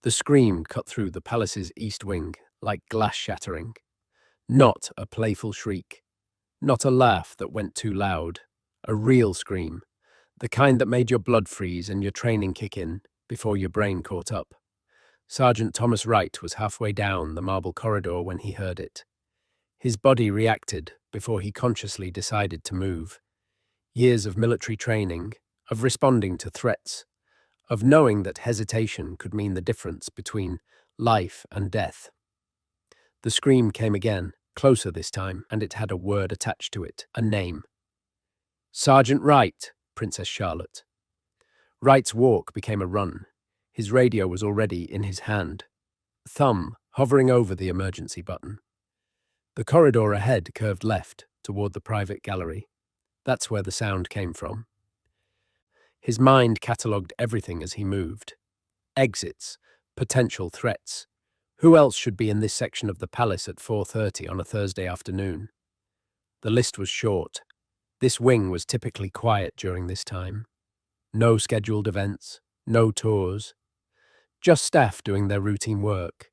The scream cut through the palace's east wing like glass shattering. Not a playful shriek, not a laugh that went too loud, a real scream, the kind that made your blood freeze and your training kick in before your brain caught up. Sergeant Thomas Wright was halfway down the marble corridor when he heard it. His body reacted before he consciously decided to move. Years of military training, of responding to threats, of knowing that hesitation could mean the difference between life and death. The scream came again, closer this time, and it had a word attached to it, a name. Sergeant Wright, Princess Charlotte. Wright's walk became a run. His radio was already in his hand, thumb hovering over the emergency button. The corridor ahead curved left toward the private gallery. That's where the sound came from. His mind catalogued everything as he moved. Exits, potential threats. Who else should be in this section of the palace at 4:30 on a Thursday afternoon? The list was short. This wing was typically quiet during this time. No scheduled events, no tours, just staff doing their routine work.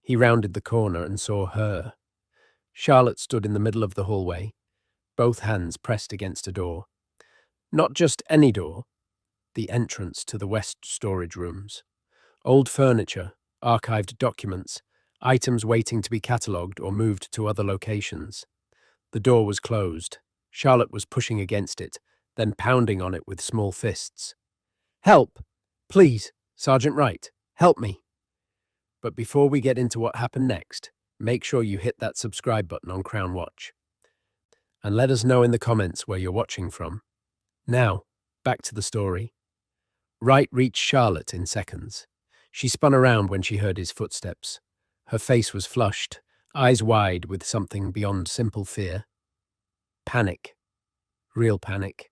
He rounded the corner and saw her. Charlotte stood in the middle of the hallway, both hands pressed against a door. Not just any door, the entrance to the west storage rooms. Old furniture, archived documents, items waiting to be catalogued or moved to other locations. The door was closed. Charlotte was pushing against it, then pounding on it with small fists. "Help! Please, Sergeant Wright, help me!" But before we get into what happened next, make sure you hit that subscribe button on Crown Watch. And let us know in the comments where you're watching from. Now, back to the story. Wright reached Charlotte in seconds. She spun around when she heard his footsteps. Her face was flushed, eyes wide with something beyond simple fear. Panic. Real panic.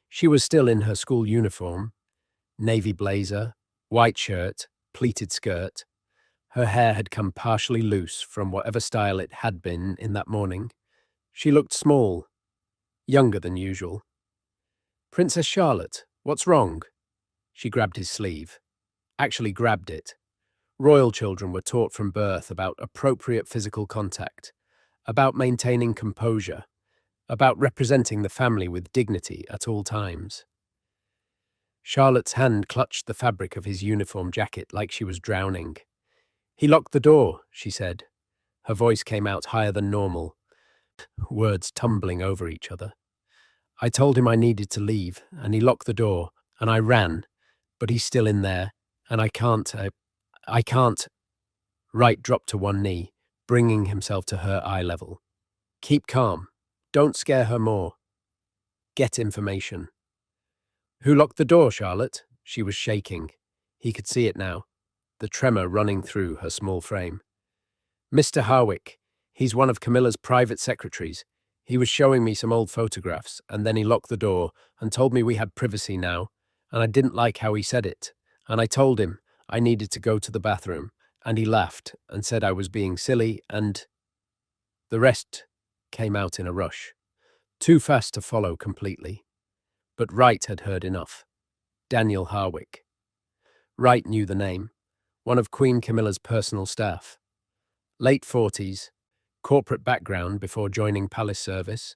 She was still in her school uniform, navy blazer, white shirt, pleated skirt. Her hair had come partially loose from whatever style it had been in that morning. She looked small, younger than usual. "Princess Charlotte, what's wrong?" She grabbed his sleeve. Actually grabbed it. Royal children were taught from birth about appropriate physical contact, about maintaining composure, about representing the family with dignity at all times. Charlotte's hand clutched the fabric of his uniform jacket like she was drowning. "He locked the door," she said. Her voice came out higher than normal, words tumbling over each other. "I told him I needed to leave, and he locked the door, and I ran, but he's still in there, and I can't. Wright dropped to one knee, bringing himself to her eye level. "Keep calm. Don't scare her more. Get information." "Who locked the door, Charlotte?" She was shaking. He could see it now, the tremor running through her small frame. "Mr. Harwick. He's one of Camilla's private secretaries. He was showing me some old photographs, and then he locked the door and told me we had privacy now, and I didn't like how he said it. And I told him I needed to go to the bathroom, and he laughed and said I was being silly, and—" The rest came out in a rush, too fast to follow completely. But Wright had heard enough. Daniel Harwick. Wright knew the name, one of Queen Camilla's personal staff. Late 40s, corporate background before joining palace service.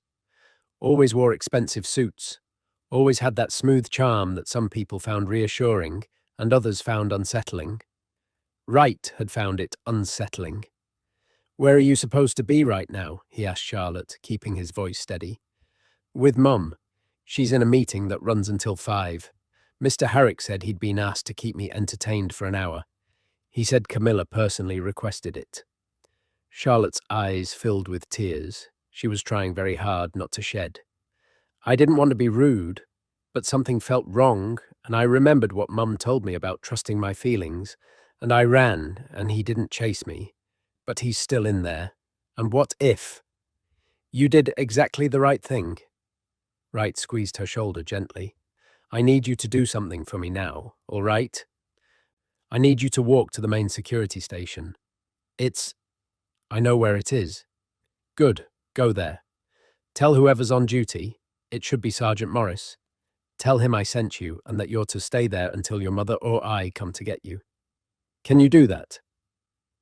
Always wore expensive suits. Always had that smooth charm that some people found reassuring and others found unsettling. Wright had found it unsettling. "Where are you supposed to be right now?" he asked Charlotte, keeping his voice steady. "With Mum. She's in a meeting that runs until 5. Mr. Harwick said he'd been asked to keep me entertained for an hour. He said Camilla personally requested it." Charlotte's eyes filled with tears. She was trying very hard not to shed. "I didn't want to be rude, but something felt wrong, and I remembered what Mum told me about trusting my feelings, and I ran, and he didn't chase me. But he's still in there. And what if? You did exactly the right thing." Wright squeezed her shoulder gently. "I need you to do something for me now, all right? I need you to walk to the main security station. I know where it is." "Good, go there. Tell whoever's on duty, it should be Sergeant Morris. Tell him I sent you and that you're to stay there until your mother or I come to get you." Can you do that?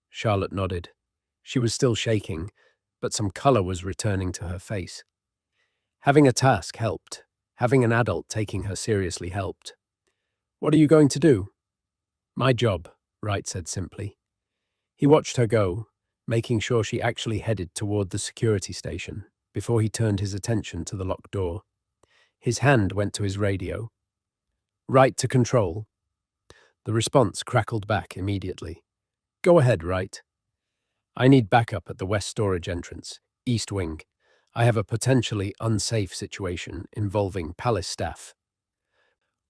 Charlotte nodded. She was still shaking, but some colour was returning to her face. Having a task helped. Having an adult taking her seriously helped. What are you going to do? My job, Wright said simply. He watched her go, making sure she actually headed toward the security station before he turned his attention to the locked door. His hand went to his radio. Wright to control. The response crackled back immediately. Go ahead, Wright. I need backup at the west storage entrance, east wing. I have a potentially unsafe situation involving palace staff.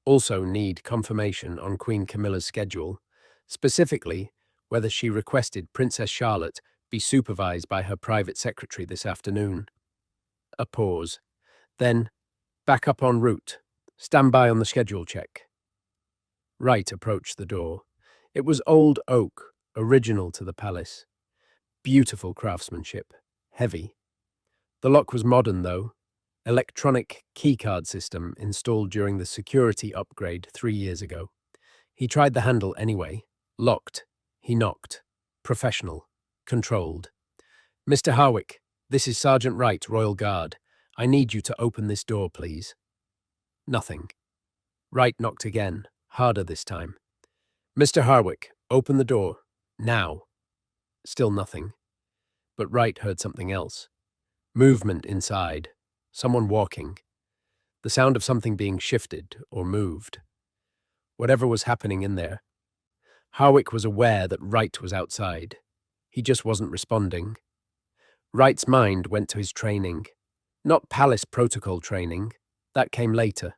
Also need confirmation on Queen Camilla's schedule, specifically whether she requested Princess Charlotte be supervised by her private secretary this afternoon. A pause. Then, back up en route. Stand by on the schedule check. Wright approached the door. It was old oak, original to the palace. Beautiful craftsmanship. Heavy. The lock was modern, though. Electronic keycard system installed during the security upgrade 3 years ago. He tried the handle anyway. Locked. He knocked. Professional. Controlled. Mr. Harwick, this is Sergeant Wright, Royal Guard. I need you to open this door, please. Nothing. Wright knocked again, harder this time. Mr. Harwick, open the door. Now. Still nothing. But Wright heard something else. Movement inside. Someone walking. The sound of something being shifted or moved. Whatever was happening in there. Harwick was aware that Wright was outside. He just wasn't responding. Wright's mind went to his training. Not palace protocol training. That came later.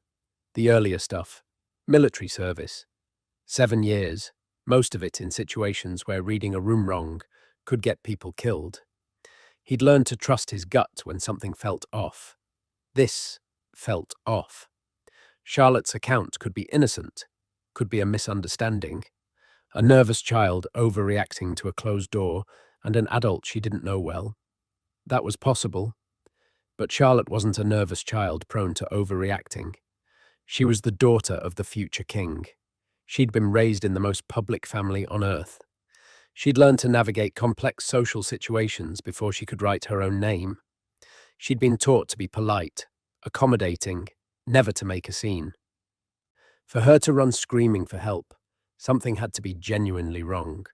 The earlier stuff. Military service. 7 years. Most of it in situations where reading a room wrong could get people killed. He'd learned to trust his gut when something felt off. This felt off. Charlotte's account could be innocent, could be a misunderstanding. A nervous child overreacting to a closed door and an adult she didn't know well. That was possible. But Charlotte wasn't a nervous child prone to overreacting. She was the daughter of the future king. She'd been raised in the most public family on earth. She'd learned to navigate complex social situations before she could write her own name. She'd been taught to be polite, accommodating, never to make a scene. For her to run screaming for help, something had to be genuinely wrong.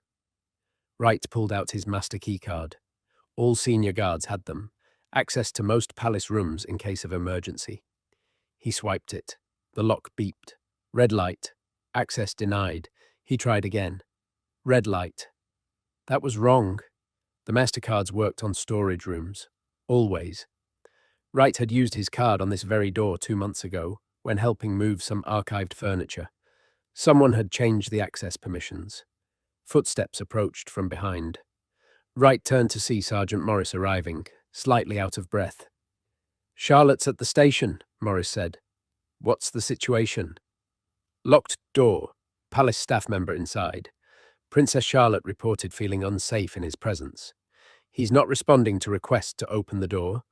Wright pulled out his master keycard. All senior guards had them, access to most palace rooms in case of emergency. He swiped it. The lock beeped. Red light. Access denied. He tried again. Red light. That was wrong. The MasterCards worked on storage rooms. Always. Wright had used his card on this very door 2 months ago when helping move some archived furniture. Someone had changed the access permissions. Footsteps approached from behind. Wright turned to see Sergeant Morris arriving, slightly out of breath. Charlotte's at the station, Morris said. What's the situation? Locked door. Palace staff member inside. Princess Charlotte reported feeling unsafe in his presence. He's not responding to requests to open the door,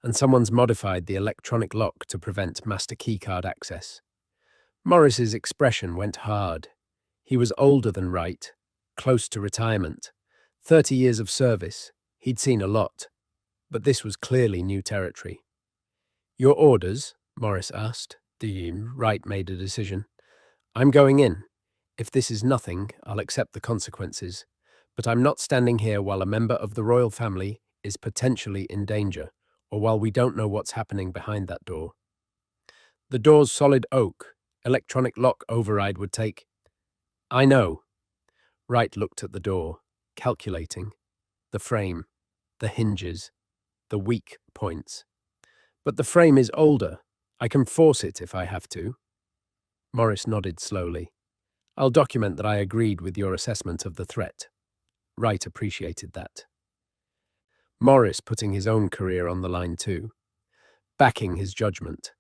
and someone's modified the electronic lock to prevent master keycard access. Morris's expression went hard. He was older than Wright, close to retirement. 30 years of service. He'd seen a lot. But this was clearly new territory. Your orders? Morris asked. Wright made a decision. I'm going in. If this is nothing, I'll accept the consequences. But I'm not standing here while a member of the royal family is potentially in danger, or while we don't know what's happening behind that door. The door's solid oak. Electronic lock override would take... I know. Wright looked at the door, calculating. The frame, the hinges, the weak points. But the frame is older. I can force it if I have to. Morris nodded slowly. I'll document that I agreed with your assessment of the threat. Wright appreciated that. Morris putting his own career on the line too. Backing his judgment.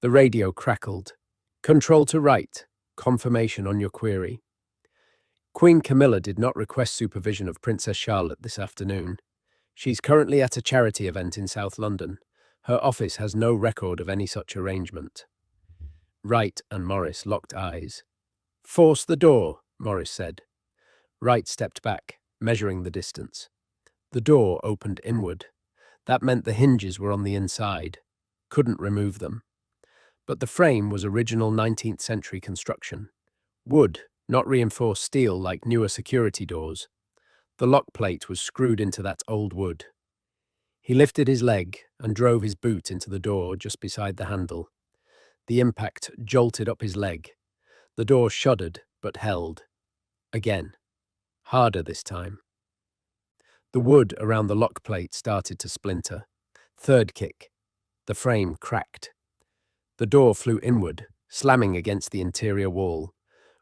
The radio crackled. Control to Wright. Confirmation on your query. Queen Camilla did not request supervision of Princess Charlotte this afternoon. She's currently at a charity event in South London. Her office has no record of any such arrangement. Wright and Morris locked eyes. Force the door, Morris said. Wright stepped back, measuring the distance. The door opened inward. That meant the hinges were on the inside. Couldn't remove them. But the frame was original 19th century construction. Wood, not reinforced steel like newer security doors. The lock plate was screwed into that old wood. He lifted his leg and drove his boot into the door just beside the handle. The impact jolted up his leg. The door shuddered, but held. Again. Harder this time. The wood around the lock plate started to splinter. Third kick. The frame cracked. The door flew inward, slamming against the interior wall.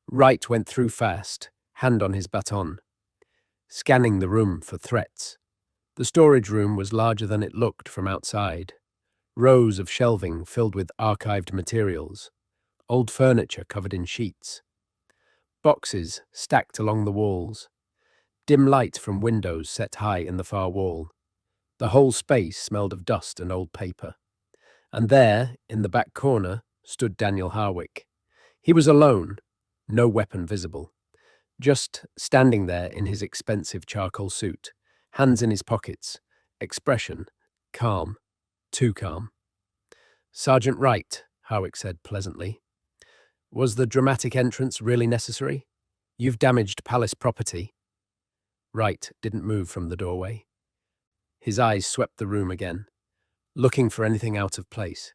Wright went through fast, hand on his baton, scanning the room for threats. The storage room was larger than it looked from outside. Rows of shelving filled with archived materials. Old furniture covered in sheets. Boxes stacked along the walls. Dim light from windows set high in the far wall. The whole space smelled of dust and old paper. And there, in the back corner, stood Daniel Harwick. He was alone, no weapon visible. Just standing there in his expensive charcoal suit, hands in his pockets, expression calm, too calm. "Sergeant Wright," Harwick said pleasantly. "Was the dramatic entrance really necessary? You've damaged palace property." Wright didn't move from the doorway. His eyes swept the room again, looking for anything out of place,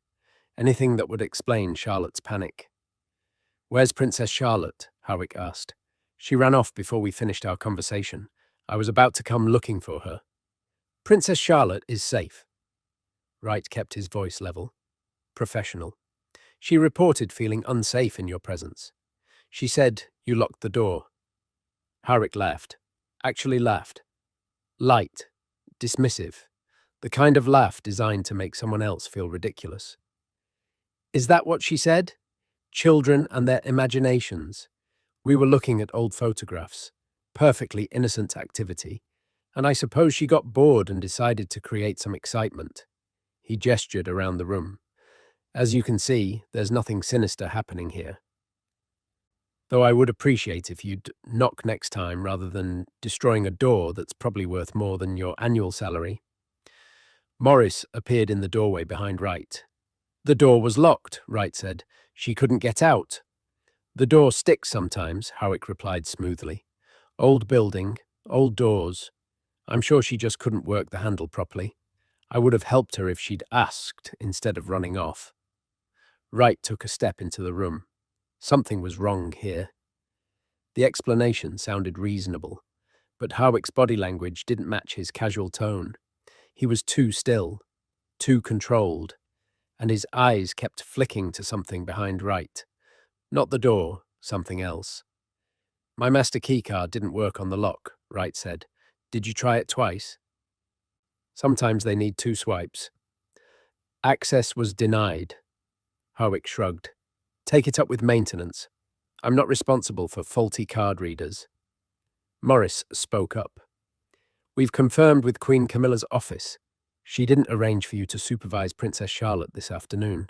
anything that would explain Charlotte's panic. "Where's Princess Charlotte?" Harwick asked. "She ran off before we finished our conversation. I was about to come looking for her." "Princess Charlotte is safe." Wright kept his voice level, professional. "She reported feeling unsafe in your presence. She said you locked the door." Harwick laughed. Actually laughed. Light, dismissive, the kind of laugh designed to make someone else feel ridiculous. "Is that what she said? Children and their imaginations. We were looking at old photographs. Perfectly innocent activity. And I suppose she got bored and decided to create some excitement." He gestured around the room. "As you can see, there's nothing sinister happening here. Though I would appreciate if you'd knock next time rather than destroying a door that's probably worth more than your annual salary." Morris appeared in the doorway behind Wright. "The door was locked," Wright said. "She couldn't get out." "The door sticks sometimes," Harwick replied smoothly. "Old building, old doors. I'm sure she just couldn't work the handle properly. I would have helped her if she'd asked instead of running off." Wright took a step into the room. Something was wrong here. The explanation sounded reasonable, but Harwick's body language didn't match his casual tone. He was too still, too controlled, and his eyes kept flicking to something behind Wright. Not the door, something else. "My master keycard didn't work on the lock," Wright said. "Did you try it twice?" "Sometimes they need 2 swipes." "Access was denied." Harwick shrugged. "Take it up with maintenance. I'm not responsible for faulty card readers." Morris spoke up. "We've confirmed with Queen Camilla's office. She didn't arrange for you to supervise Princess Charlotte this afternoon."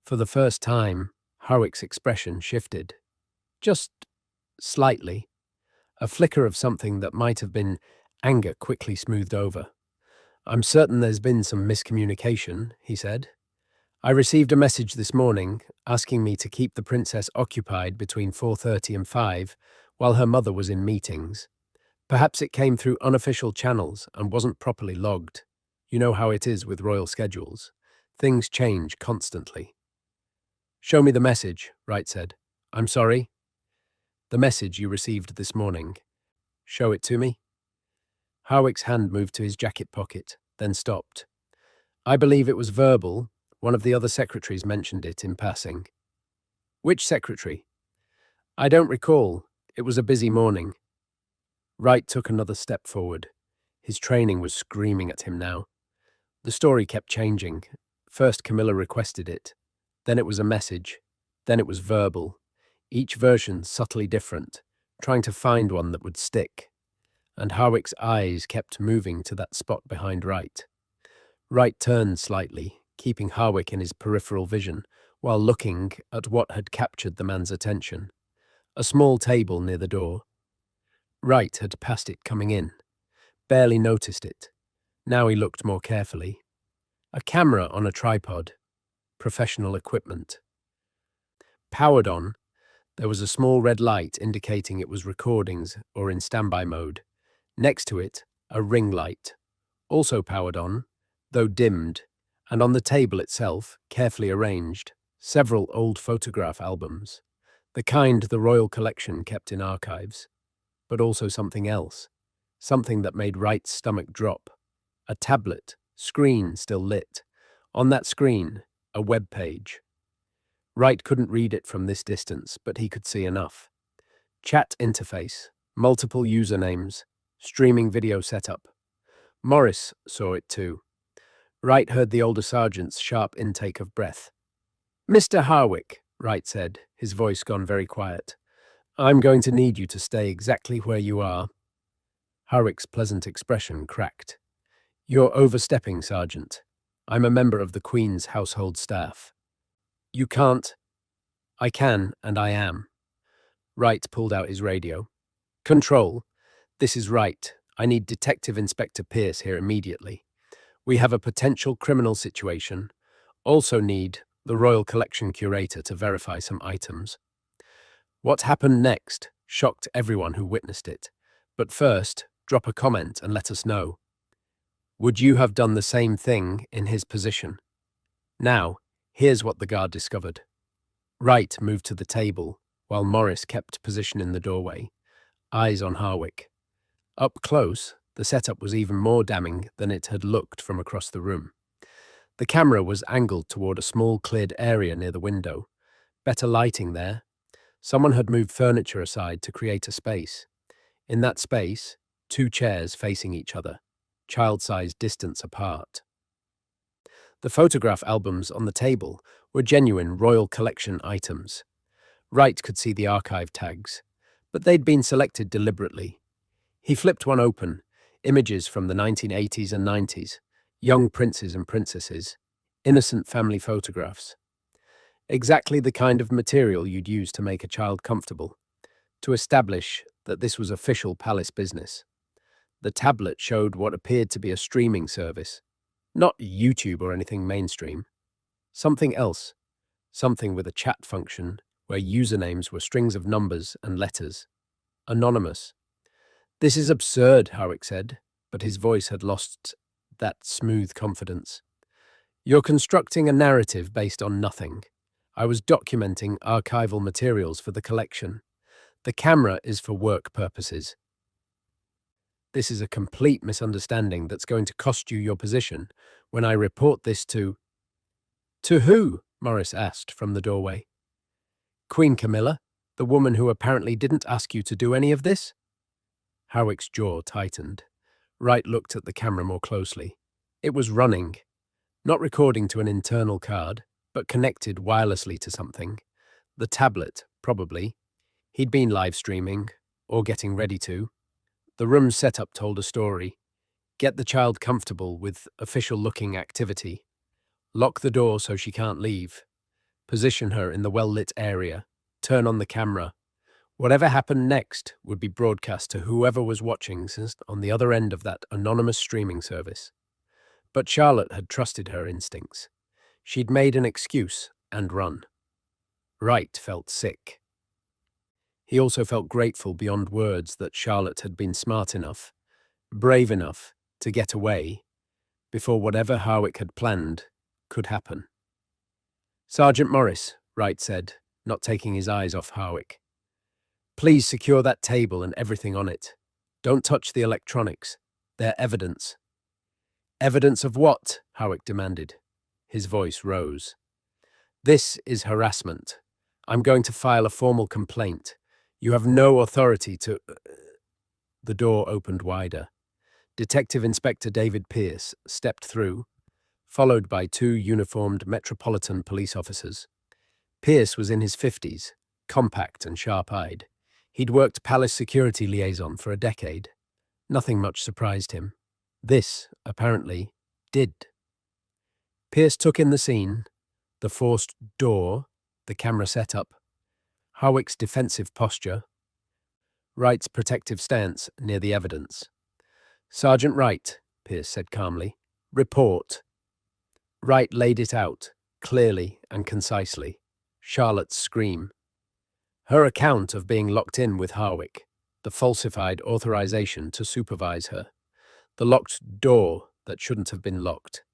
For the first time, Harwick's expression shifted. Just slightly. A flicker of something that might have been anger quickly smoothed over. "I'm certain there's been some miscommunication," he said. "I received a message this morning asking me to keep the princess occupied between 4:30 and 5 while her mother was in meetings. Perhaps it came through unofficial channels and wasn't properly logged. You know how it is with royal schedules. Things change constantly." "Show me the message," Wright said. "I'm sorry?" "The message you received this morning. Show it to me." Harwick's hand moved to his jacket pocket, then stopped. "I believe it was verbal. One of the other secretaries mentioned it in passing." "Which secretary?" "I don't recall. It was a busy morning." Wright took another step forward. His training was screaming at him now. The story kept changing. First Camilla requested it. Then it was a message. Then it was verbal. Each version subtly different, trying to find one that would stick. And Harwick's eyes kept moving to that spot behind Wright. Wright turned slightly, keeping Harwick in his peripheral vision, while looking at what had captured the man's attention. A small table near the door. Wright had passed it coming in, barely noticed it. Now he looked more carefully. A camera on a tripod, professional equipment. Powered on, there was a small red light indicating it was recordings or in standby mode. Next to it, a ring light, also powered on, though dimmed, and on the table itself, carefully arranged, several old photograph albums, the kind the Royal Collection kept in archives, but also something else, something that made Wright's stomach drop. A tablet, screen still lit. On that screen, a web page. Wright couldn't read it from this distance, but he could see enough. Chat interface, multiple usernames, streaming video setup. Morris saw it too. Wright heard the older sergeant's sharp intake of breath. "Mr. Harwick," Wright said, his voice gone very quiet, "I'm going to need you to stay exactly where you are." Harwick's pleasant expression cracked. "You're overstepping, Sergeant. I'm a member of the Queen's household staff." "You can't." "I can, and I am." Wright pulled out his radio. "Control, this is Wright. I need Detective Inspector Pierce here immediately. We have a potential criminal situation. Also need the Royal Collection Curator to verify some items." What happened next shocked everyone who witnessed it. But first, drop a comment and let us know. Would you have done the same thing in his position? Now, here's what the guard discovered. Wright moved to the table, while Morris kept position in the doorway, eyes on Harwick. Up close, the setup was even more damning than it had looked from across the room. The camera was angled toward a small cleared area near the window. Better lighting there. Someone had moved furniture aside to create a space. In that space, 2 chairs facing each other, child-sized distance apart. The photograph albums on the table were genuine Royal Collection items. Wright could see the archive tags, but they'd been selected deliberately. He flipped one open, images from the 1980s and 90s, young princes and princesses, innocent family photographs. Exactly the kind of material you'd use to make a child comfortable, to establish that this was official palace business. The tablet showed what appeared to be a streaming service, not YouTube or anything mainstream. Something else, something with a chat function where usernames were strings of numbers and letters. Anonymous. "This is absurd," Harwick said, but his voice had lost that smooth confidence. "You're constructing a narrative based on nothing. I was documenting archival materials for the collection. The camera is for work purposes. This is a complete misunderstanding that's going to cost you your position when I report this to—" "To who?" Morris asked from the doorway. "Queen Camilla, the woman who apparently didn't ask you to do any of this?" Harwick's jaw tightened. Wright looked at the camera more closely. It was running, not recording to an internal card, but connected wirelessly to something. The tablet, probably. He'd been live streaming, or getting ready to. The room's setup told a story. Get the child comfortable with official-looking activity. Lock the door so she can't leave. Position her in the well-lit area. Turn on the camera. Whatever happened next would be broadcast to whoever was watching on the other end of that anonymous streaming service. But Charlotte had trusted her instincts. She'd made an excuse and run. Wright felt sick. He also felt grateful beyond words that Charlotte had been smart enough, brave enough to get away before whatever Harwick had planned could happen. "Sergeant Morris," Wright said, not taking his eyes off Harwick. "Please secure that table and everything on it. Don't touch the electronics. They're evidence." "Evidence of what?" Harwick demanded. His voice rose. "This is harassment. I'm going to file a formal complaint. You have no authority to—" The door opened wider. Detective Inspector David Pierce stepped through, followed by 2 uniformed Metropolitan Police officers. Pierce was in his 50s, compact and sharp-eyed. He'd worked palace security liaison for a decade. Nothing much surprised him. This, apparently, did. Pierce took in the scene, the forced door, the camera setup, Harwick's defensive posture. Wright's protective stance near the evidence. "Sergeant Wright," Pierce said calmly. "Report." Wright laid it out, clearly and concisely. Charlotte's scream. Her account of being locked in with Harwick, the falsified authorization to supervise her, the locked door that shouldn't have been locked,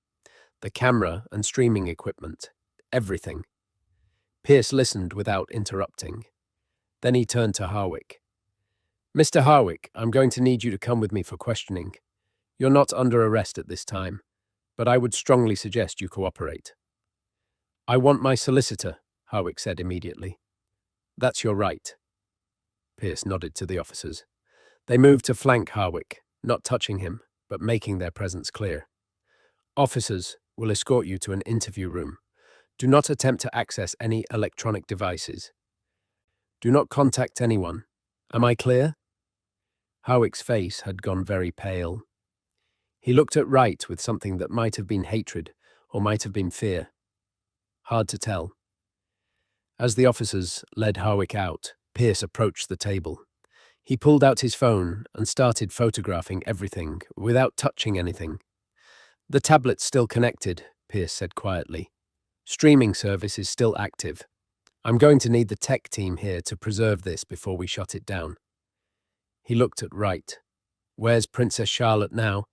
the camera and streaming equipment, everything. Pierce listened without interrupting. Then he turned to Harwick. "Mr. Harwick, I'm going to need you to come with me for questioning. You're not under arrest at this time, but I would strongly suggest you cooperate." "I want my solicitor," Harwick said immediately. "That's your right." Pierce nodded to the officers. They moved to flank Harwick, not touching him, but making their presence clear. "Officers will escort you to an interview room. Do not attempt to access any electronic devices. Do not contact anyone. Am I clear?" Harwick's face had gone very pale. He looked at Wright with something that might have been hatred or might have been fear. Hard to tell. As the officers led Harwick out, Pierce approached the table. He pulled out his phone and started photographing everything without touching anything. "The tablet's still connected," Pierce said quietly. "Streaming service is still active. I'm going to need the tech team here to preserve this before we shut it down." He looked at Wright. "Where's Princess Charlotte now?"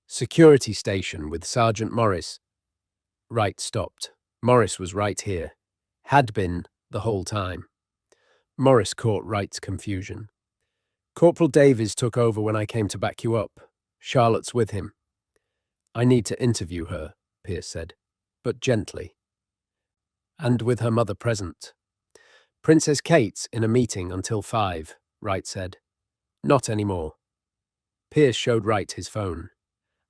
"Security station with Sergeant Morris." Wright stopped. Morris was right here. Had been the whole time. Morris caught Wright's confusion. "Corporal Davies took over when I came to back you up. Charlotte's with him." "I need to interview her," Pierce said, "but gently. And with her mother present." "Princess Kate's in a meeting until 5, Wright said. "Not anymore." Pierce showed Wright his phone.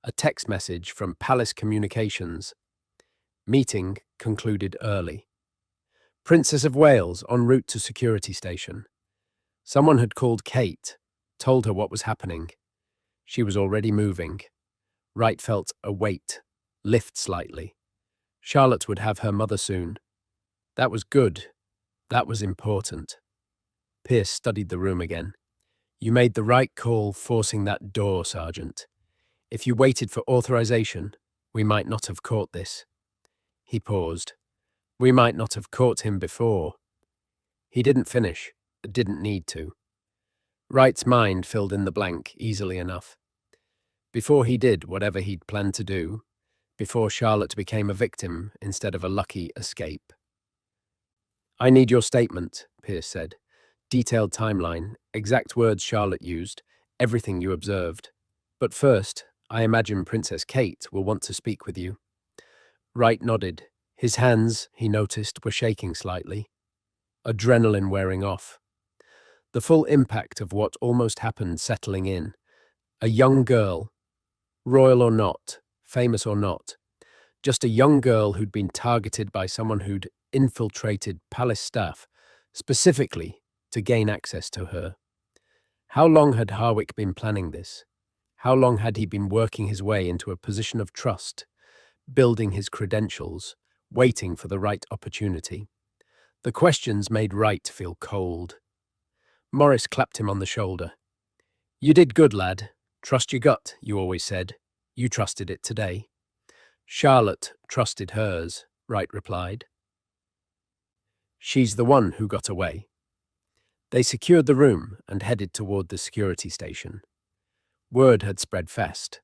A text message from Palace Communications. "Meeting concluded early. Princess of Wales en route to security station. Someone had called Kate, told her what was happening. She was already moving." Wright felt a weight lift slightly. Charlotte would have her mother soon. That was good. That was important. Pierce studied the room again. "You made the right call forcing that door, Sergeant. If you waited for authorization, we might not have caught this." He paused. "We might not have caught him before." He didn't finish, didn't need to. Wright's mind filled in the blank easily enough. Before he did whatever he'd planned to do, before Charlotte became a victim instead of a lucky escape. "I need your statement," Pierce said. "Detailed timeline, exact words Charlotte used, everything you observed. But first, I imagine Princess Kate will want to speak with you." Wright nodded. His hands, he noticed, were shaking slightly. Adrenaline wearing off. The full impact of what almost happened settling in. A young girl, royal or not, famous or not, just a young girl who'd been targeted by someone who'd infiltrated palace staff, specifically to gain access to her. How long had Harwick been planning this? How long had he been working his way into a position of trust, building his credentials, waiting for the right opportunity? The questions made Wright feel cold. Morris clapped him on the shoulder. "You did good, lad. Trust your gut, you always said. You trusted it today." "Charlotte trusted hers," Wright replied. "She's the one who got away." They secured the room and headed toward the security station. Word had spread fast.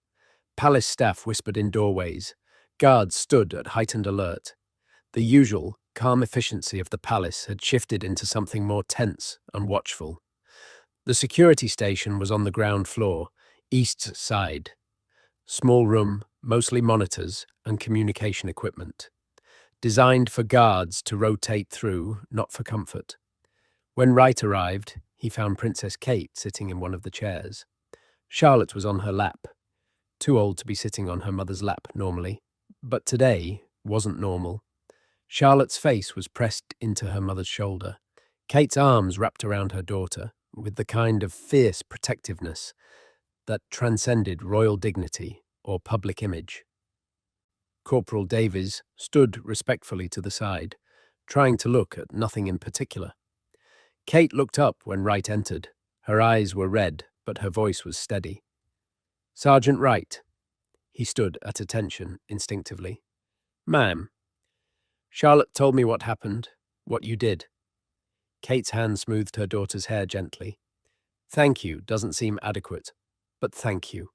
Palace staff whispered in doorways. Guards stood at heightened alert. The usual, calm efficiency of the palace had shifted into something more tense and watchful. The security station was on the ground floor, east side. Small room, mostly monitors and communication equipment. Designed for guards to rotate through, not for comfort. When Wright arrived, he found Princess Kate sitting in one of the chairs. Charlotte was on her lap. Too old to be sitting on her mother's lap normally, but today wasn't normal. Charlotte's face was pressed into her mother's shoulder. Kate's arms wrapped around her daughter, with the kind of fierce protectiveness that transcended royal dignity or public image. Corporal Davies stood respectfully to the side, trying to look at nothing in particular. Kate looked up when Wright entered, Her eyes were red, but her voice was steady. "Sergeant Wright." He stood at attention instinctively. "Ma'am." "Charlotte told me what happened, what you did." Kate's hand smoothed her daughter's hair gently. "Thank you doesn't seem adequate, but thank you."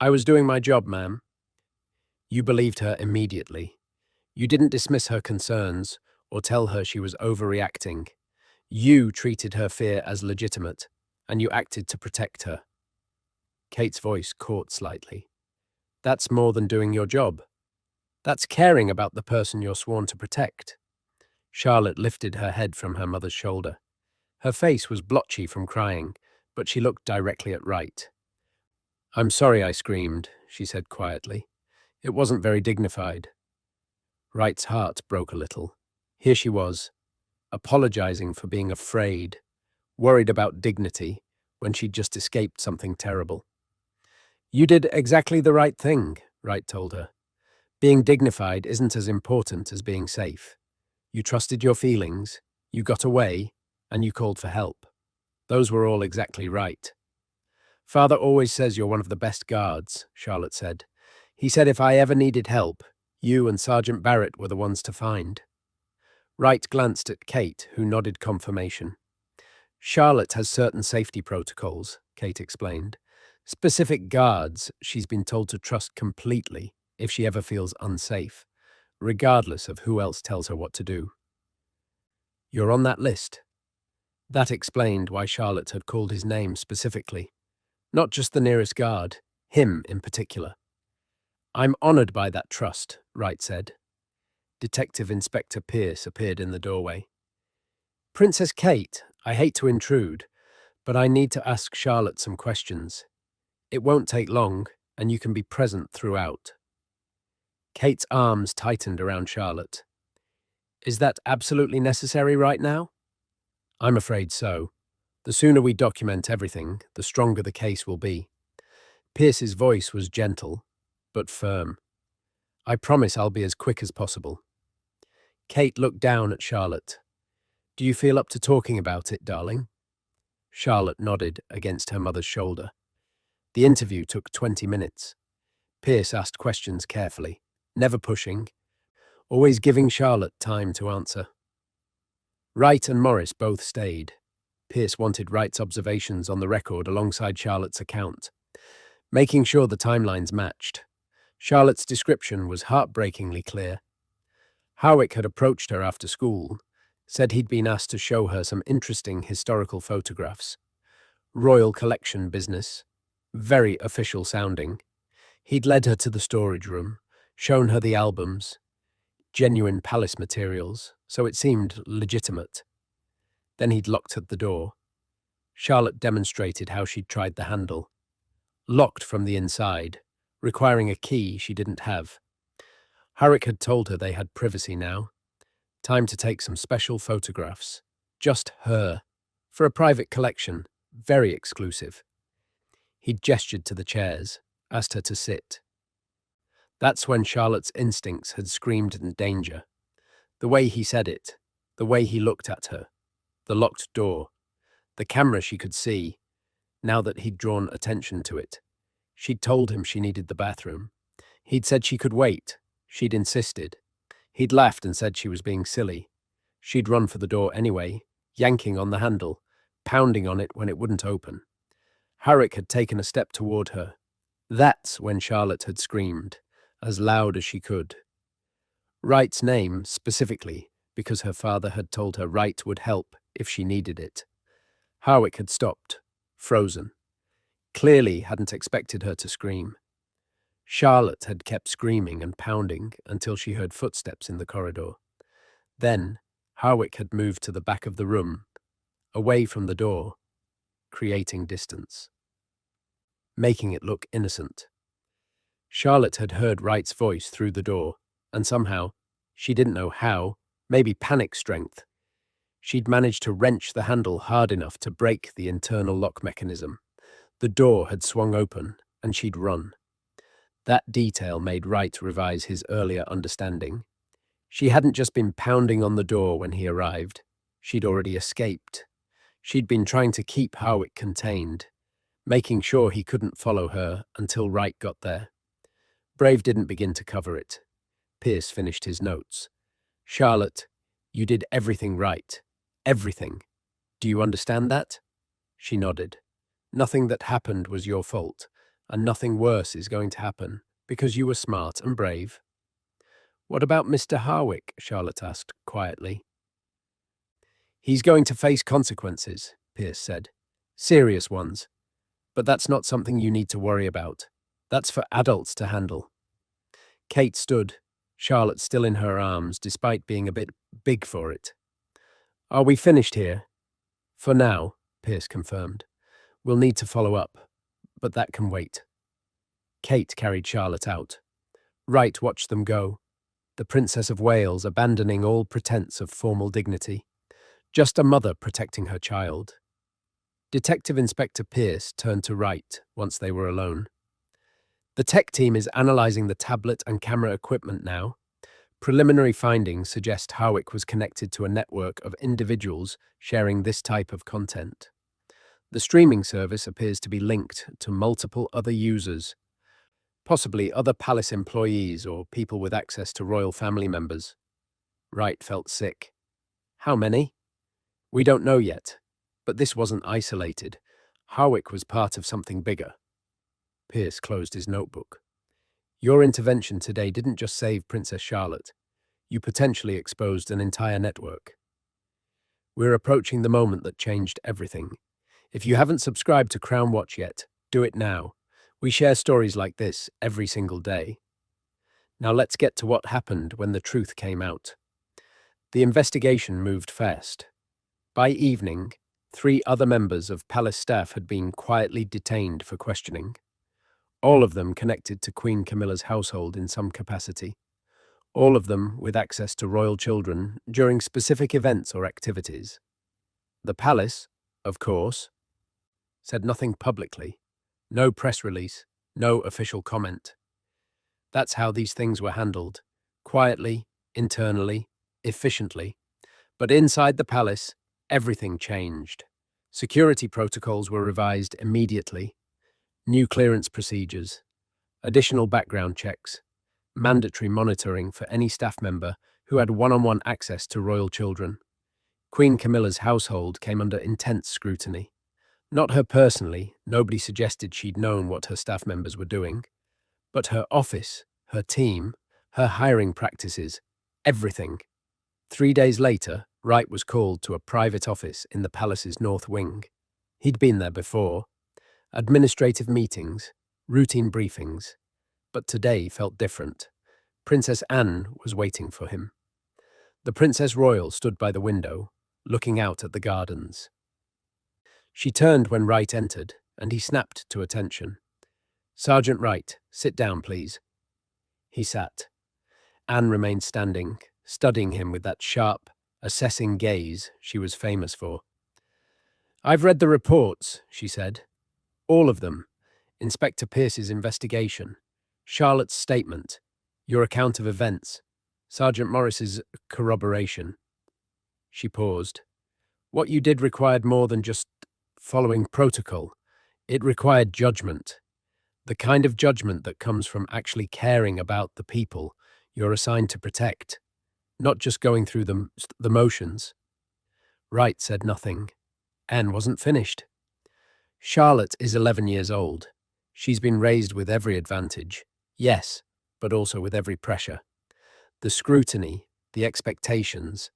"I was doing my job, ma'am." You believed her immediately. You didn't dismiss her concerns or tell her she was overreacting. You treated her fear as legitimate, and you acted to protect her. Kate's voice caught slightly. "That's more than doing your job. That's caring about the person you're sworn to protect." Charlotte lifted her head from her mother's shoulder. Her face was blotchy from crying, but she looked directly at Wright. "I'm sorry I screamed," she said quietly. "It wasn't very dignified." Wright's heart broke a little. Here she was, apologizing for being afraid, worried about dignity, when she'd just escaped something terrible. "You did exactly the right thing," Wright told her. "Being dignified isn't as important as being safe. You trusted your feelings, you got away, and you called for help. Those were all exactly right." "Father always says you're one of the best guards," Charlotte said. "He said if I ever needed help, you and Sergeant Barrett were the ones to find." Wright glanced at Kate, who nodded confirmation. "Charlotte has certain safety protocols," Kate explained. "Specific guards she's been told to trust completely if she ever feels unsafe, regardless of who else tells her what to do." "You're on that list." That explained why Charlotte had called his name specifically. Not just the nearest guard, him in particular. "I'm honored by that trust," Wright said. Detective Inspector Pierce appeared in the doorway. "Princess Kate, I hate to intrude, but I need to ask Charlotte some questions. It won't take long, and you can be present throughout." Kate's arms tightened around Charlotte. "Is that absolutely necessary right now?" "I'm afraid so. The sooner we document everything, the stronger the case will be." Pierce's voice was gentle, but firm. "I promise I'll be as quick as possible." Kate looked down at Charlotte. "Do you feel up to talking about it, darling?" Charlotte nodded against her mother's shoulder. The interview took 20 minutes. Pierce asked questions carefully, never pushing, always giving Charlotte time to answer. Wright and Morris both stayed. Pierce wanted Wright's observations on the record alongside Charlotte's account, making sure the timelines matched. Charlotte's description was heartbreakingly clear. Harwick had approached her after school, said he'd been asked to show her some interesting historical photographs. Royal collection business. Very official sounding. He'd led her to the storage room, shown her the albums. Genuine palace materials, so it seemed legitimate. Then he'd locked at the door. Charlotte demonstrated how she'd tried the handle. Locked from the inside, requiring a key she didn't have. Harwick had told her they had privacy now. Time to take some special photographs. Just her. For a private collection. Very exclusive. He'd gestured to the chairs, asked her to sit. That's when Charlotte's instincts had screamed in danger. The way he said it, the way he looked at her, the locked door, the camera she could see, now that he'd drawn attention to it. She'd told him she needed the bathroom. He'd said she could wait. She'd insisted. He'd laughed and said she was being silly. She'd run for the door anyway, yanking on the handle, pounding on it when it wouldn't open. Harwick had taken a step toward her. That's when Charlotte had screamed, as loud as she could. Wright's name, specifically, because her father had told her Wright would help if she needed it. Harwick had stopped, frozen. Clearly hadn't expected her to scream. Charlotte had kept screaming and pounding until she heard footsteps in the corridor. Then, Harwick had moved to the back of the room, away from the door, creating distance, making it look innocent. Charlotte had heard Wright's voice through the door, and somehow, she didn't know how, maybe panic strength, she'd managed to wrench the handle hard enough to break the internal lock mechanism. The door had swung open, and she'd run. That detail made Wright revise his earlier understanding. She hadn't just been pounding on the door when he arrived. She'd already escaped. She'd been trying to keep Harwick contained, making sure he couldn't follow her until Wright got there. Brave didn't begin to cover it. Pierce finished his notes. Charlotte, you did everything right. Everything. Do you understand that? She nodded. Nothing that happened was your fault, and nothing worse is going to happen, because you were smart and brave. What about Mr. Harwick? Charlotte asked quietly. He's going to face consequences, Pierce said. Serious ones. But that's not something you need to worry about. That's for adults to handle. Kate stood, Charlotte still in her arms, despite being a bit big for it. Are we finished here? For now, Pierce confirmed. We'll need to follow up, but that can wait. Kate carried Charlotte out. Wright watched them go, the Princess of Wales abandoning all pretense of formal dignity. Just a mother protecting her child. Detective Inspector Pierce turned to Wright once they were alone. The tech team is analysing the tablet and camera equipment now. Preliminary findings suggest Harwick was connected to a network of individuals sharing this type of content. The streaming service appears to be linked to multiple other users, possibly other palace employees or people with access to royal family members. Wright felt sick. How many? We don't know yet, but this wasn't isolated. Harwick was part of something bigger. Pierce closed his notebook. Your intervention today didn't just save Princess Charlotte. You potentially exposed an entire network. We're approaching the moment that changed everything. If you haven't subscribed to Crown Watch yet, do it now. We share stories like this every single day. Now let's get to what happened when the truth came out. The investigation moved fast. By evening, 3 other members of palace staff had been quietly detained for questioning. All of them connected to Queen Camilla's household in some capacity. All of them with access to royal children during specific events or activities. The palace, of course, said nothing publicly. No press release, no official comment. That's how these things were handled. Quietly, internally, efficiently. But inside the palace, everything changed. Security protocols were revised immediately. New clearance procedures, additional background checks, mandatory monitoring for any staff member who had one-on-one access to royal children. Queen Camilla's household came under intense scrutiny. Not her personally, nobody suggested she'd known what her staff members were doing, but her office, her team, her hiring practices, everything. 3 days later, Wright was called to a private office in the palace's north wing. He'd been there before. Administrative meetings, routine briefings, but today felt different. Princess Anne was waiting for him. The Princess Royal stood by the window, looking out at the gardens. She turned when Wright entered, and he snapped to attention. Sergeant Wright, sit down, please. He sat. Anne remained standing, studying him with that sharp, assessing gaze she was famous for. I've read the reports, she said. All of them. Inspector Pierce's investigation, Charlotte's statement, your account of events, Sergeant Morris's corroboration. She paused. What you did required more than just following protocol. It required judgment. The kind of judgment that comes from actually caring about the people you're assigned to protect, not just going through the motions. Wright said nothing. Anne wasn't finished. Charlotte is 11 years old. She's been raised with every advantage, yes, but also with every pressure. The scrutiny, the expectations,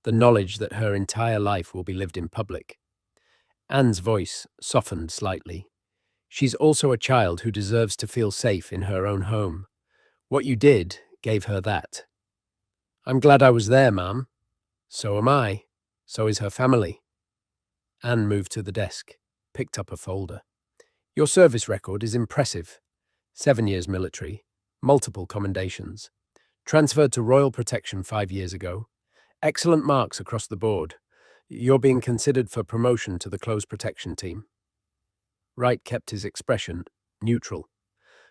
the knowledge that her entire life will be lived in public. Anne's voice softened slightly. She's also a child who deserves to feel safe in her own home. What you did gave her that. I'm glad I was there, Ma'am. So am I. So is her family. Anne moved to the desk, picked up a folder. Your service record is impressive. 7 years military, multiple commendations. Transferred to Royal Protection 5 years ago. Excellent marks across the board. You're being considered for promotion to the Close Protection team. Wright kept his expression neutral.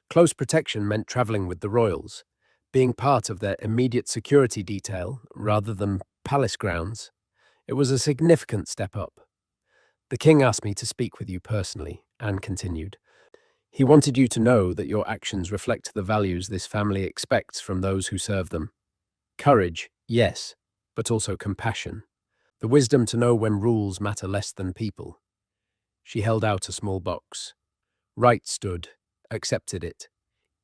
Close Protection meant travelling with the royals, being part of their immediate security detail rather than palace grounds. It was a significant step up. The king asked me to speak with you personally, Anne continued. He wanted you to know that your actions reflect the values this family expects from those who serve them. Courage, yes, but also compassion. The wisdom to know when rules matter less than people. She held out a small box. Wright stood, accepted it.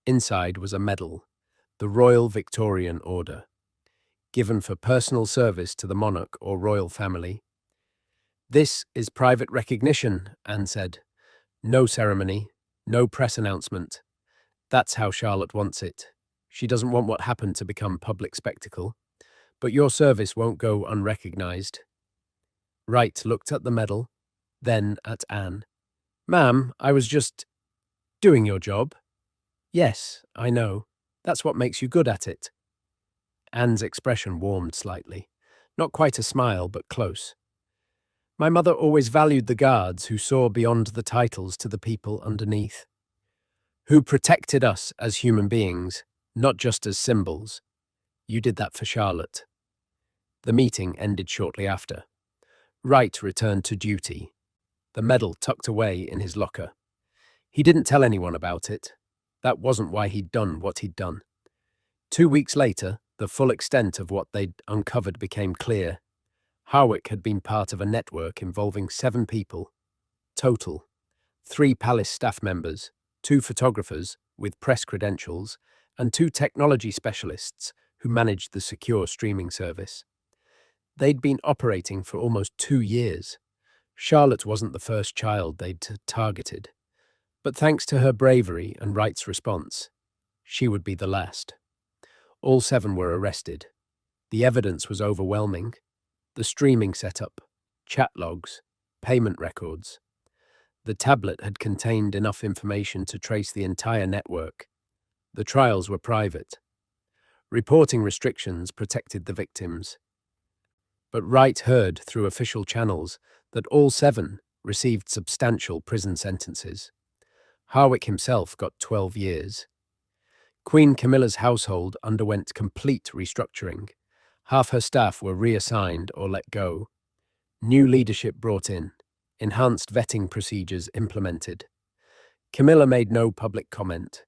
Inside was a medal, the Royal Victorian Order, given for personal service to the monarch or royal family. This is private recognition, Anne said. No ceremony, no press announcement. That's how Charlotte wants it. She doesn't want what happened to become public spectacle. But your service won't go unrecognized. Wright looked at the medal, then at Anne. Ma'am, I was just doing your job. Yes, I know. That's what makes you good at it. Anne's expression warmed slightly. Not quite a smile, but close. My mother always valued the guards who saw beyond the titles to the people underneath, who protected us as human beings, not just as symbols. You did that for Charlotte. The meeting ended shortly after. Wright returned to duty, the medal tucked away in his locker. He didn't tell anyone about it. That wasn't why he'd done what he'd done. 2 weeks later, the full extent of what they'd uncovered became clear. Harwick had been part of a network involving 7 people. Total. 3 palace staff members, 2 photographers with press credentials, and 2 technology specialists who managed the secure streaming service. They'd been operating for almost 2 years. Charlotte wasn't the first child they'd targeted. But thanks to her bravery and Wright's response, she would be the last. All 7 were arrested. The evidence was overwhelming. The streaming setup, chat logs, payment records. The tablet had contained enough information to trace the entire network. The trials were private. Reporting restrictions protected the victims. But Wright heard through official channels that all 7 received substantial prison sentences. Harwick himself got 12 years. Queen Camilla's household underwent complete restructuring. Half her staff were reassigned or let go. New leadership brought in. Enhanced vetting procedures implemented. Camilla made no public comment,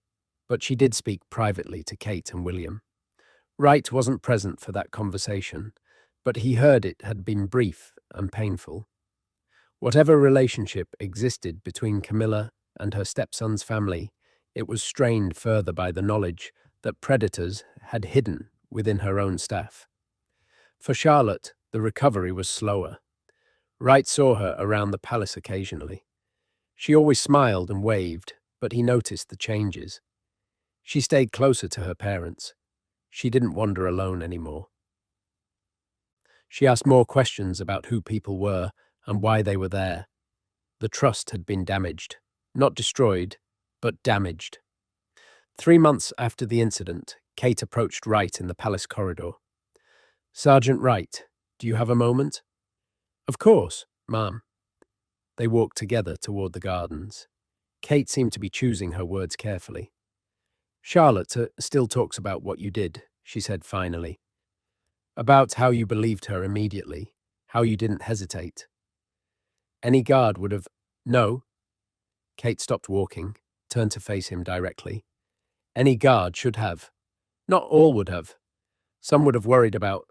but she did speak privately to Kate and William. Wright wasn't present for that conversation, but he heard it had been brief and painful. Whatever relationship existed between Camilla and her stepson's family, it was strained further by the knowledge that predators had hidden within her own staff. For Charlotte, the recovery was slower. Wright saw her around the palace occasionally. She always smiled and waved, but he noticed the changes. She stayed closer to her parents. She didn't wander alone anymore. She asked more questions about who people were and why they were there. The trust had been damaged. Not destroyed, but damaged. 3 months after the incident, Kate approached Wright in the palace corridor. Sergeant Wright, do you have a moment? Of course, ma'am. They walked together toward the gardens. Kate seemed to be choosing her words carefully. Charlotte still talks about what you did, she said finally. About how you believed her immediately, how you didn't hesitate. Any guard would have... No. Kate stopped walking, turned to face him directly. Any guard should have. Not all would have. Some would have worried about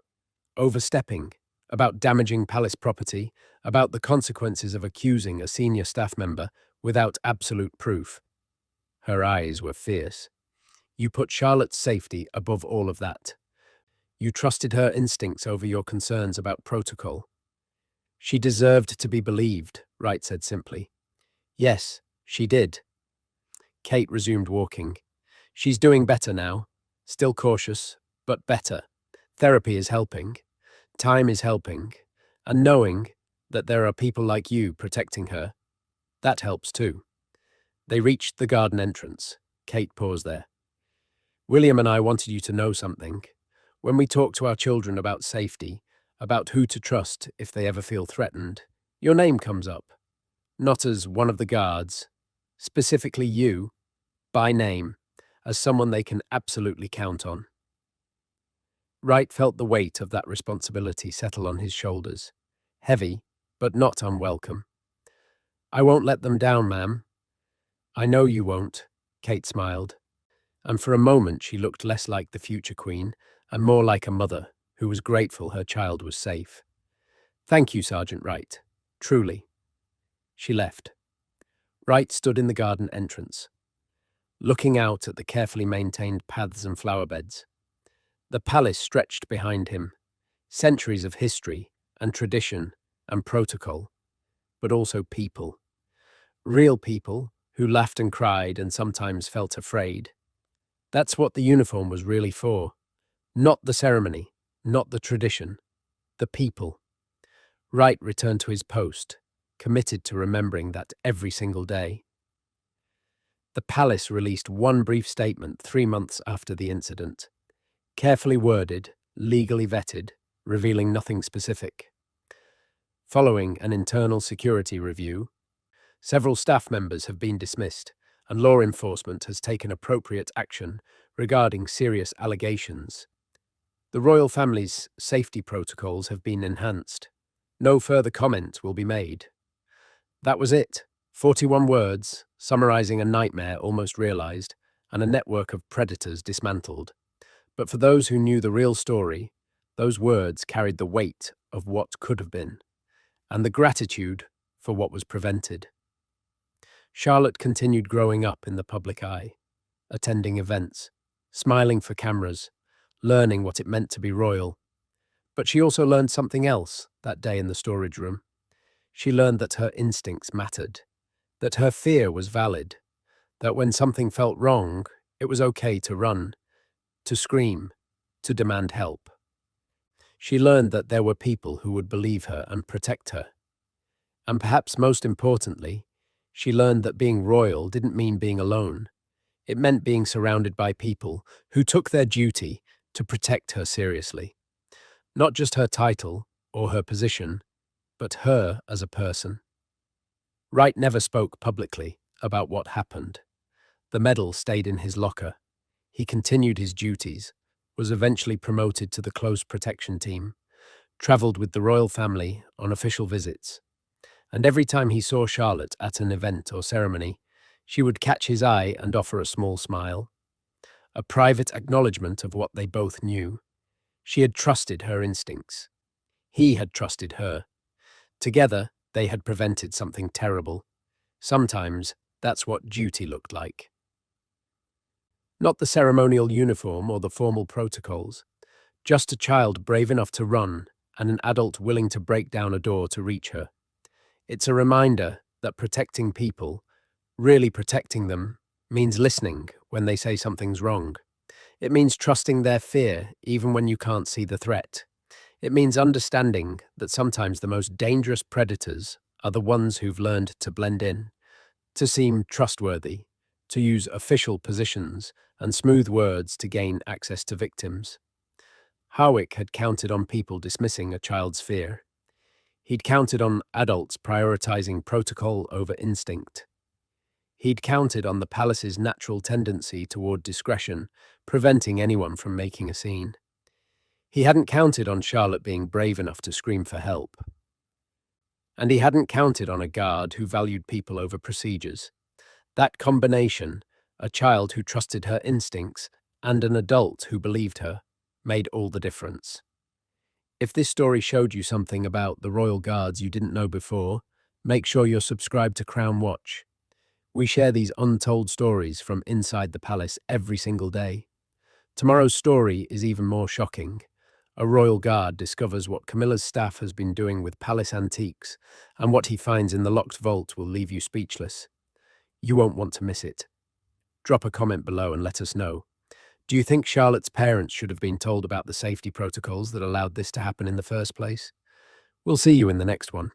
overstepping, about damaging palace property, about the consequences of accusing a senior staff member without absolute proof. Her eyes were fierce. You put Charlotte's safety above all of that. You trusted her instincts over your concerns about protocol. She deserved to be believed, Wright said simply. Yes, she did. Kate resumed walking. She's doing better now. Still cautious, but better. Therapy is helping. Time is helping. And knowing that there are people like you protecting her, that helps too. They reached the garden entrance. Kate paused there. William and I wanted you to know something. When we talk to our children about safety, about who to trust if they ever feel threatened, your name comes up. Not as one of the guards, specifically you, by name, as someone they can absolutely count on. Wright felt the weight of that responsibility settle on his shoulders. Heavy, but not unwelcome. I won't let them down, ma'am. I know you won't, Kate smiled, and for a moment she looked less like the future queen and more like a mother who was grateful her child was safe. Thank you, Sergeant Wright. Truly. She left. Wright stood in the garden entrance, looking out at the carefully maintained paths and flower beds. The palace stretched behind him, centuries of history and tradition and protocol, but also people. Real people who laughed and cried and sometimes felt afraid. That's what the uniform was really for. Not the ceremony, not the tradition, the people. Wright returned to his post, committed to remembering that every single day. The palace released one brief statement 3 months after the incident, carefully worded, legally vetted, revealing nothing specific. Following an internal security review, several staff members have been dismissed, and law enforcement has taken appropriate action regarding serious allegations. The royal family's safety protocols have been enhanced. No further comment will be made. That was it. 41 words, summarizing a nightmare almost realized, and a network of predators dismantled. But for those who knew the real story, those words carried the weight of what could have been, and the gratitude for what was prevented. Charlotte continued growing up in the public eye, attending events, smiling for cameras, learning what it meant to be royal. But she also learned something else that day in the storage room. She learned that her instincts mattered, that her fear was valid, that when something felt wrong, it was okay to run, to scream, to demand help. She learned that there were people who would believe her and protect her. And perhaps most importantly, she learned that being royal didn't mean being alone. It meant being surrounded by people who took their duty to protect her seriously. Not just her title or her position, but her as a person. Wright never spoke publicly about what happened. The medal stayed in his locker. He continued his duties, was eventually promoted to the close protection team, travelled with the royal family on official visits. And every time he saw Charlotte at an event or ceremony, she would catch his eye and offer a small smile, a private acknowledgement of what they both knew. She had trusted her instincts. He had trusted her. Together, they had prevented something terrible. Sometimes, that's what duty looked like. Not the ceremonial uniform or the formal protocols, just a child brave enough to run and an adult willing to break down a door to reach her. It's a reminder that protecting people, really protecting them, means listening when they say something's wrong. It means trusting their fear even when you can't see the threat. It means understanding that sometimes the most dangerous predators are the ones who've learned to blend in, to seem trustworthy, to use official positions and smooth words to gain access to victims. Harwick had counted on people dismissing a child's fear. He'd counted on adults prioritizing protocol over instinct. He'd counted on the palace's natural tendency toward discretion, preventing anyone from making a scene. He hadn't counted on Charlotte being brave enough to scream for help. And he hadn't counted on a guard who valued people over procedures. That combination, a child who trusted her instincts and an adult who believed her, made all the difference. If this story showed you something about the Royal Guards you didn't know before, make sure you're subscribed to Crown Watch. We share these untold stories from inside the palace every single day. Tomorrow's story is even more shocking. A royal guard discovers what Camilla's staff has been doing with palace antiques, and what he finds in the locked vault will leave you speechless. You won't want to miss it. Drop a comment below and let us know. Do you think Charlotte's parents should have been told about the safety protocols that allowed this to happen in the first place? We'll see you in the next one.